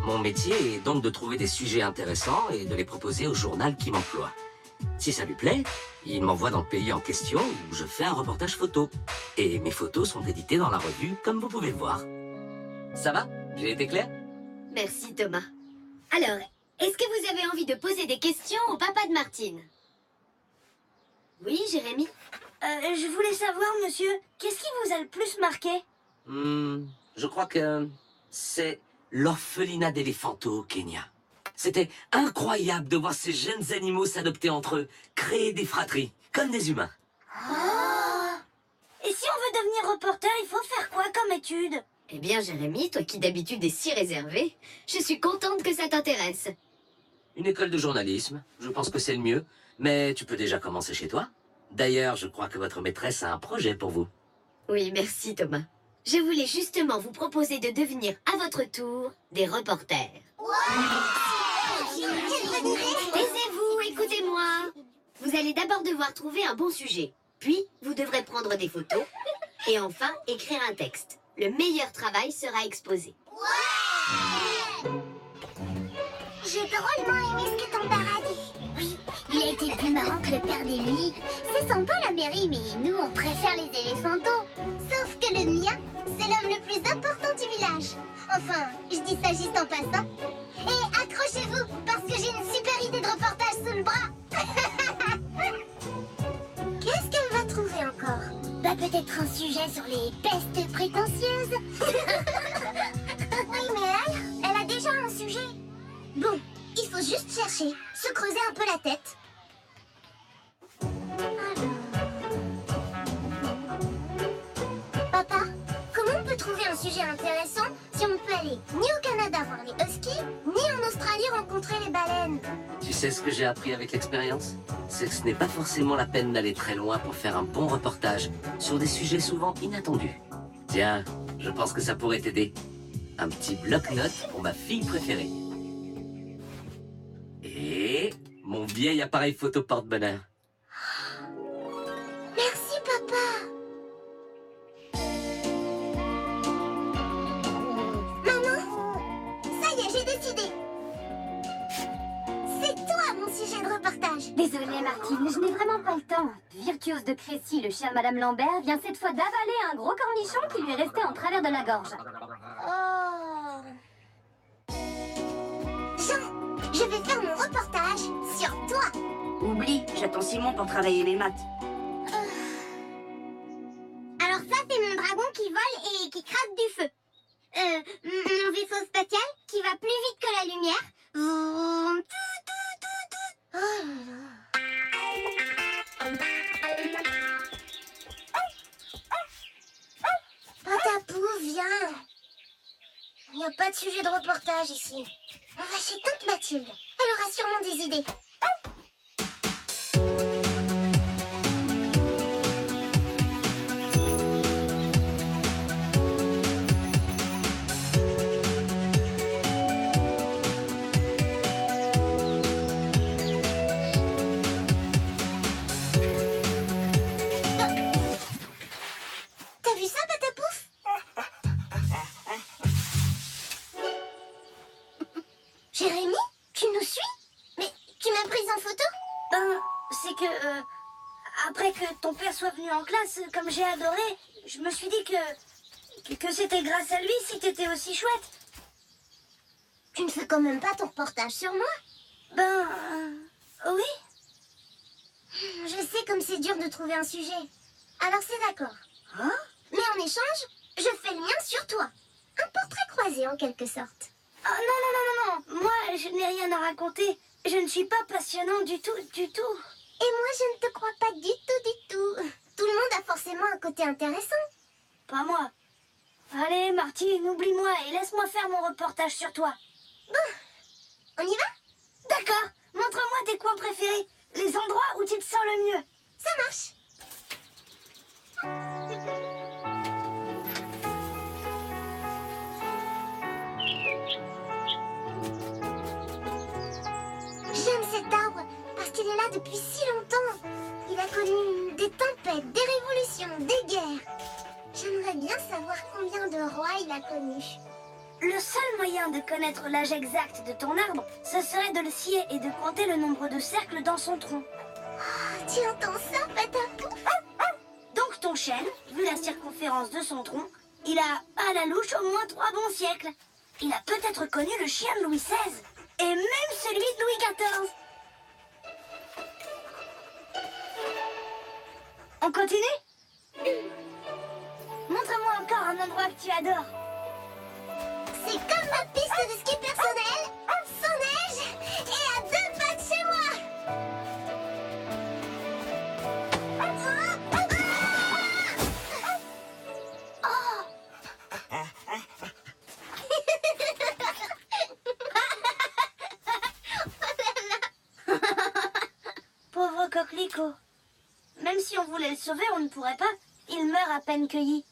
Mon métier est donc de trouver des sujets intéressants et de les proposer au journal qui m'emploie. Si ça lui plaît, il m'envoie dans le pays en question où je fais un reportage photo. Et mes photos sont éditées dans la revue, comme vous pouvez le voir. Ça va? J'ai été clair? Merci Thomas. Alors, est-ce que vous avez envie de poser des questions au papa de Martine? Oui, Jérémy? Je voulais savoir, monsieur, qu'est-ce qui vous a le plus marqué? Je crois que c'est l'orphelinat d'Eléphanto au Kenya. C'était incroyable de voir ces jeunes animaux s'adopter entre eux, créer des fratries, comme des humains. Oh! Et si on veut devenir reporter, il faut faire quoi comme étude? Eh bien, Jérémy, toi qui d'habitude es si réservé, je suis contente que ça t'intéresse. Une école de journalisme, je pense que c'est le mieux, mais tu peux déjà commencer chez toi. D'ailleurs, je crois que votre maîtresse a un projet pour vous. Oui, merci Thomas. Je voulais justement vous proposer de devenir à votre tour des reporters. Taisez-vous, écoutez-moi. Vous allez d'abord devoir trouver un bon sujet. Puis, vous devrez prendre des photos. Et enfin, écrire un texte. Le meilleur travail sera exposé. J'ai drôlement aimé ce que ton père a dit. Oui, il a été plus marrant que le père d'Emily. C'est sympa la mairie, mais nous on préfère les éléphantos. Sauf que le mien, c'est l'homme le plus important du village. Enfin, je dis ça juste en passant. Et accrochez-vous, parce que j'ai une super idée de reportage sous le bras. Qu'est-ce qu'elle va trouver encore? Bah peut-être un sujet sur les pestes prétentieuses. Oui, mais elle a déjà un sujet. Bon, il faut juste chercher, se creuser un peu la tête. Alors... Papa, comment on peut trouver un sujet intéressant si on ne peut aller ni au Canada voir les huskies, ni en Australie rencontrer les baleines? Tu sais ce que j'ai appris avec l'expérience? C'est que ce n'est pas forcément la peine d'aller très loin pour faire un bon reportage sur des sujets souvent inattendus. Tiens, je pense que ça pourrait t'aider. Un petit bloc-notes pour ma fille préférée. Et mon vieil appareil photo porte-bonheur. Merci, papa. Maman, ça y est, j'ai décidé. C'est toi mon sujet de reportage. Désolée Martine, je n'ai vraiment pas le temps. Virtuose de Crécy, le chien de Madame Lambert, vient cette fois d'avaler un gros cornichon qui lui est resté en travers de la gorge. Oh. Jean, je vais faire mon reportage sur toi. Oublie, j'attends Simon pour travailler mes maths. Alors ça, c'est mon dragon qui vole et qui craque du feu. Mon vaisseau spatial qui va plus vite que la lumière. Vroom, tout, tout, tout, tout. Oh là là. Patapou, viens. Il n'y a pas de sujet de reportage ici. On va chez tante Mathilde. Elle aura sûrement des idées. T'as vu ça, Patapouf? Jérémy, tu nous suis? Mais tu m'as prise en photo? Ben, c'est que... après que ton père soit venu en classe, comme j'ai adoré, je me suis dit que c'était grâce à lui si t'étais aussi chouette. Tu ne fais quand même pas ton reportage sur moi? Ben... oui. Je sais comme c'est dur de trouver un sujet. Alors c'est d'accord. Hein? Mais en échange, je fais le mien sur toi. Un portrait croisé en quelque sorte. Ah non, non, non, non, non. Moi, je n'ai rien à raconter. Je ne suis pas passionnant du tout, du tout. Et moi, je ne te crois pas du tout, du tout. Tout le monde a forcément un côté intéressant. Pas moi. Allez, Martine, oublie-moi et laisse-moi faire mon reportage sur toi. Bon, on y va? D'accord. Montre-moi tes coins préférés. Les endroits où tu te sens le mieux. Ça marche. J'aime cet arbre parce qu'il est là depuis si longtemps. Il a connu des tempêtes, des révolutions, des guerres. J'aimerais bien savoir combien de rois il a connus. Le seul moyen de connaître l'âge exact de ton arbre, ce serait de le scier et de compter le nombre de cercles dans son tronc. Tu entends ça, Patapou? Donc ton chêne, vu la circonférence de son tronc, il a à la louche au moins 3 bons siècles. Il a peut-être connu le chien de Louis XVI et même celui de Louis XIV. On continue? Montre-moi encore un endroit que tu adores. C'est comme ma piste de ski personnelle, sans neige et à 2 pas de chez moi. Pauvre coquelicot. Même si on voulait le sauver, on ne pourrait pas. Il meurt à peine cueilli.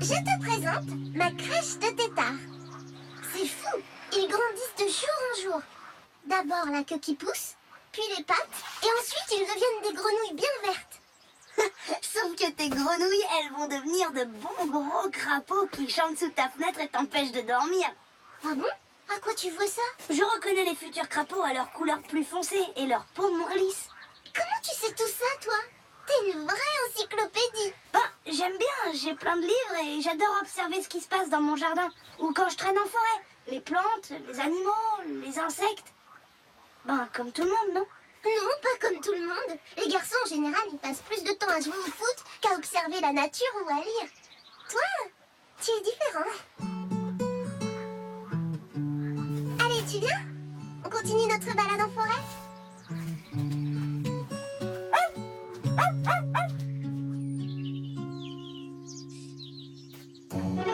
Je te présente ma crèche de têtards. C'est fou, ils grandissent de jour en jour. D'abord la queue qui pousse, puis les pattes, et ensuite ils deviennent des grenouilles bien vertes. Sauf que tes grenouilles, elles vont devenir de bons gros crapauds qui chantent sous ta fenêtre et t'empêchent de dormir. Ah bon? À quoi tu vois ça? Je reconnais les futurs crapauds à leur couleur plus foncée et leur peau moins lisse. Comment tu sais tout ça, toi? T'es une vraie encyclopédie. Bah, j'aime bien, j'ai plein de livres et j'adore observer ce qui se passe dans mon jardin ou quand je traîne en forêt. Les plantes, les animaux, les insectes. Ben, comme tout le monde, non? Non, pas comme tout le monde. Les garçons, en général, ils passent plus de temps à jouer au foot qu'à observer la nature ou à lire. Toi, tu es différent. Allez, tu viens? On continue notre balade en forêt?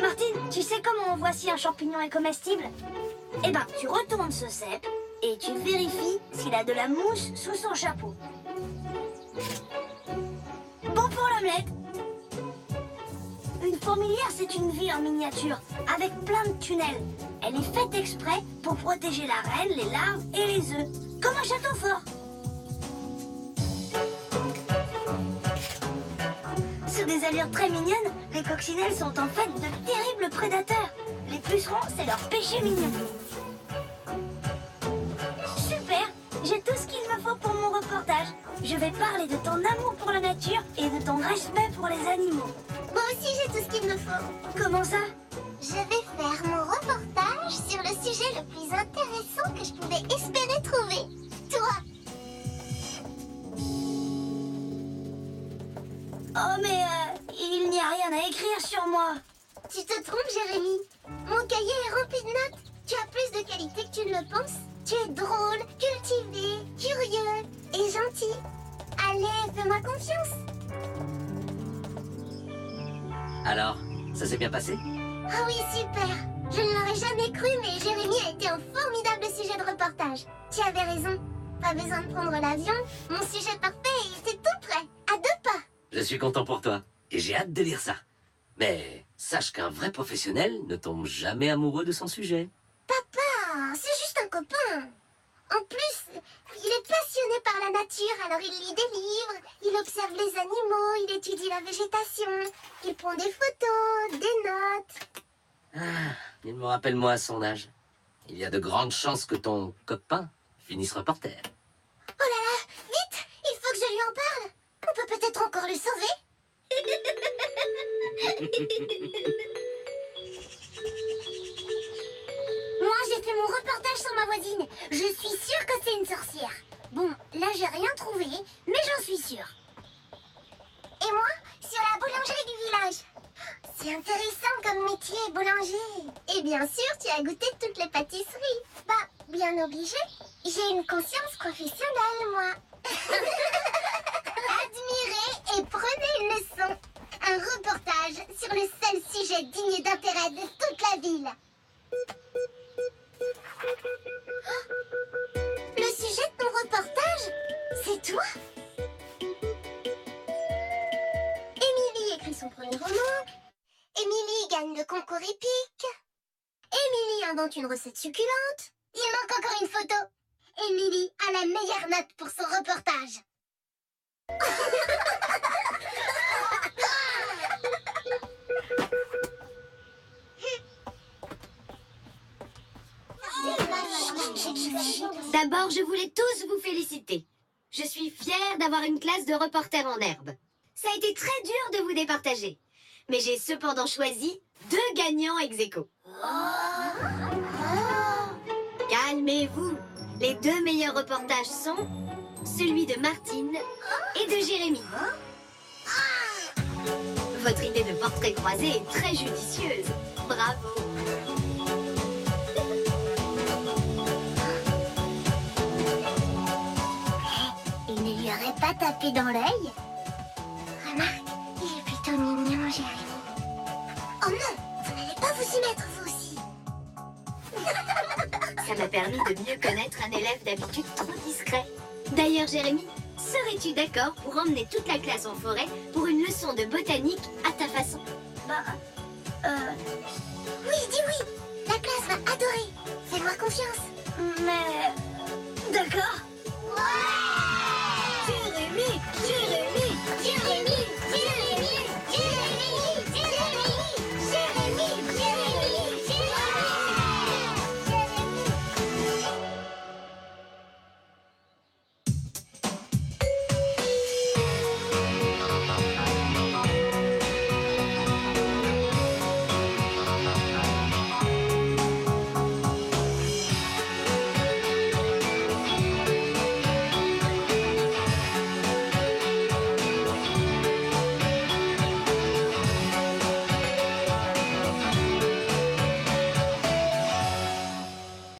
Martine, tu sais comment on voit si un champignon est comestible? Eh ben, tu retournes ce cep et tu vérifies s'il a de la mousse sous son chapeau. Bon pour l'omelette. Une fourmilière, c'est une ville en miniature, avec plein de tunnels. Elle est faite exprès pour protéger la reine, les larves et les œufs, comme un château fort. Sous des allures très mignonnes, les coccinelles sont en fait de terribles prédateurs. Les pucerons, c'est leur péché mignon. Super, j'ai tout ce qu'il me faut pour mon reportage. Je vais parler de ton amour pour la nature et de ton respect pour les animaux. Moi aussi, j'ai tout ce qu'il me faut. Comment ça? Je vais faire mon reportage sur le sujet le plus intéressant que je pouvais espérer trouver. Toi. Oh mais il n'y a rien à écrire sur moi. Tu te trompes, Jérémy. Mon cahier est rempli de notes. Tu as plus de qualité que tu ne le penses. Tu es drôle, cultivé, curieux et gentil. Allez, fais-moi confiance. Alors, ça s'est bien passé? Ah oui, super. Je ne l'aurais jamais cru, mais Jérémy a été un formidable sujet de reportage. Tu avais raison. Pas besoin de prendre l'avion. Mon sujet parfait était tout prêt, à 2 pas. Je suis content pour toi, et j'ai hâte de lire ça. Mais sache qu'un vrai professionnel ne tombe jamais amoureux de son sujet. Papa, c'est juste un copain. En plus, il est passionné par la nature, alors il lit des livres, il observe les animaux, il étudie la végétation, il prend des photos, des notes. Ah, il me rappelle moi à son âge. Il y a de grandes chances que ton copain finisse reporter. Oh là là, vite, il faut que je lui en parle. On peut peut-être encore le sauver. Moi, j'ai fait mon reportage sur ma voisine. Je suis sûre que c'est une sorcière. Bon, là, j'ai rien trouvé, mais j'en suis sûre. Et moi, sur la boulangerie du village. C'est intéressant comme métier, boulanger. Et bien sûr, tu as goûté toutes les pâtisseries. Bah, bien obligé. J'ai une conscience professionnelle, moi. Admirez et prenez une leçon. Un reportage sur le seul sujet digne d'intérêt de toute la ville. Le sujet de ton reportage, c'est toi? Émilie écrit son premier roman. Émilie gagne le concours épique. Émilie invente une recette succulente. Il manque encore une photo. Et Lily a la meilleure note pour son reportage. D'abord, je voulais tous vous féliciter. Je suis fière d'avoir une classe de reporters en herbe. Ça a été très dur de vous départager. Mais j'ai cependant choisi 2 gagnants ex aequo. Calmez-vous. Les 2 meilleurs reportages sont celui de Martine et de Jérémy. Votre idée de portrait croisé est très judicieuse. Bravo. Il ne lui aurait pas tapé dans l'œil? Remarque, il est plutôt mignon, Jérémy. Oh non, vous n'allez pas vous y mettre, vous aussi. Ça m'a permis de mieux connaître un élève d'habitude trop discret. D'ailleurs, Jérémy, serais-tu d'accord pour emmener toute la classe en forêt pour une leçon de botanique à ta façon? Oui, dis oui. La classe va adorer. Fais-moi confiance. Mais